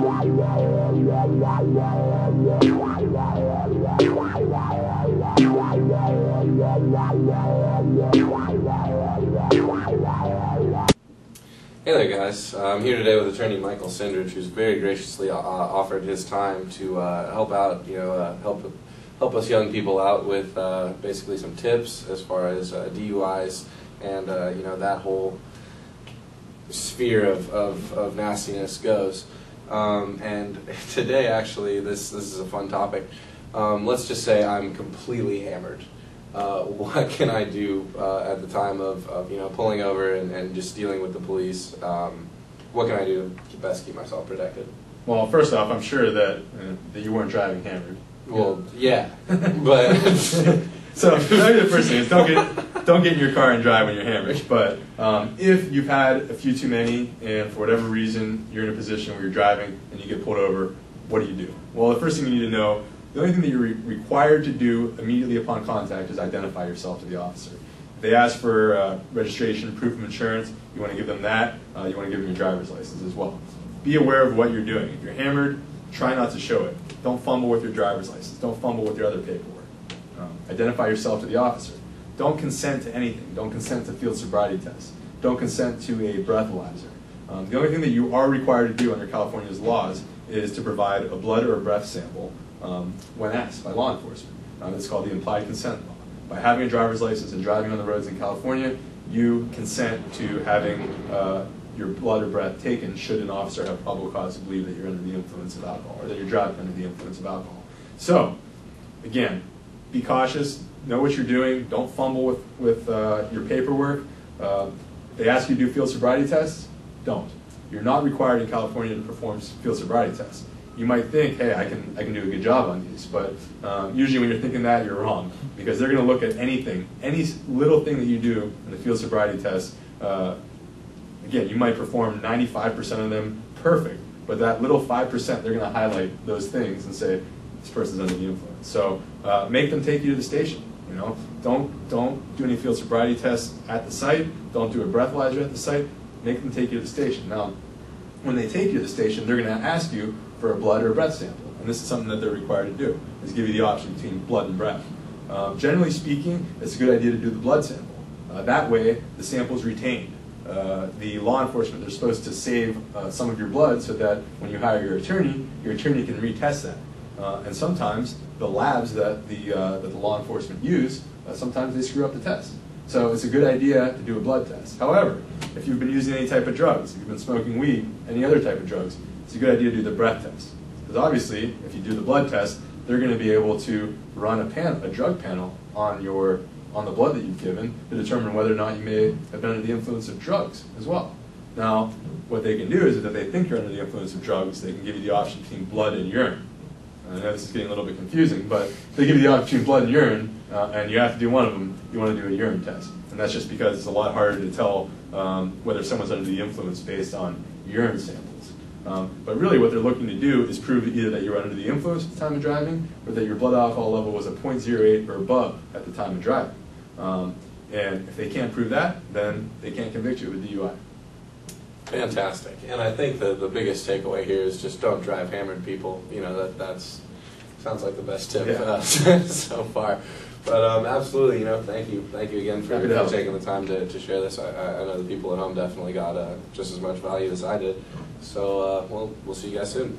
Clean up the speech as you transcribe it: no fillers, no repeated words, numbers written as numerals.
Hey there, guys. I'm here today with attorney Michael Cindrich, who's very graciously offered his time to help out, help us young people out with basically some tips as far as DUIs and that whole sphere of nastiness goes. And today, actually, this is a fun topic. Let's just say I'm completely hammered. What can I do at the time of pulling over and just dealing with the police? What can I do to best keep myself protected? Well, first off, I'm sure that you weren't driving hammered. Well, yeah, but so maybe the first thing is don't get in your car and drive when you're hammered. But if you've had a few too many and for whatever reason you're in a position where you're driving and you get pulled over, what do? Well, the first thing you need to know. The only thing that you're required to do immediately upon contact is identify yourself to the officer. If they ask for registration, proof of insurance, you want to give them that. You want to give them your driver's license as well. Be aware of what you're doing. If you're hammered, try not to show it. Don't fumble with your driver's license. Don't fumble with your other paperwork. Identify yourself to the officer. Don't consent to anything. Don't consent to field sobriety tests. Don't consent to a breathalyzer. The only thing that you are required to do under California's laws is to provide a blood or a breath sample when asked by law enforcement. It's called the implied consent law. By having a driver's license and driving on the roads in California, you consent to having your blood or breath taken should an officer have probable cause to believe that you're under the influence of alcohol or that you're driving under the influence of alcohol. So, again, be cautious, know what you're doing, don't fumble with your paperwork. They ask you to do field sobriety tests, don't. You're not required in California to perform field sobriety tests. You might think, hey, I can do a good job on these, but usually when you're thinking that, you're wrong, because they're going to look at anything, any little thing that you do in the field sobriety test. Again, you might perform 95% of them perfect, but that little 5%, they're going to highlight those things and say, this person's under the influence. So make them take you to the station. Don't do any field sobriety tests at the site. Don't do a breathalyzer at the site. Make them take you to the station. Now, when they take you to the station, they're going to ask you for a blood or a breath sample. And this is something that they're required to do, is give you the option between blood and breath. Generally speaking, it's a good idea to do the blood sample. That way, the sample is retained. The law enforcement, they're supposed to save some of your blood so that when you hire your attorney can retest that. And sometimes the labs that the law enforcement use, sometimes they screw up the test. So it's a good idea to do a blood test. However, if you've been using any type of drugs, if you've been smoking weed, any other type of drugs, it's a good idea to do the breath test. Because obviously, if you do the blood test, they're going to be able to run a drug panel on the blood that you've given to determine whether or not you may have been under the influence of drugs as well. Now, what they can do is that if they think you're under the influence of drugs, they can give you the option between blood and urine. I know this is getting a little bit confusing, but if they give you the option between blood and urine, and you have to do one of them, you want to do a urine test. And that's just because it's a lot harder to tell whether someone's under the influence based on urine samples. But really what they're looking to do is prove either that you're under the influence at the time of driving or that your blood alcohol level was a 0.08 or above at the time of driving. And if they can't prove that, then they can't convict you of a DUI. Fantastic. And I think the biggest takeaway here is just don't drive hammered, people. That's sounds like the best tip so far. But absolutely, thank you again for taking the time to share this. I know the people at home definitely got just as much value as I did. So we'll see you guys soon.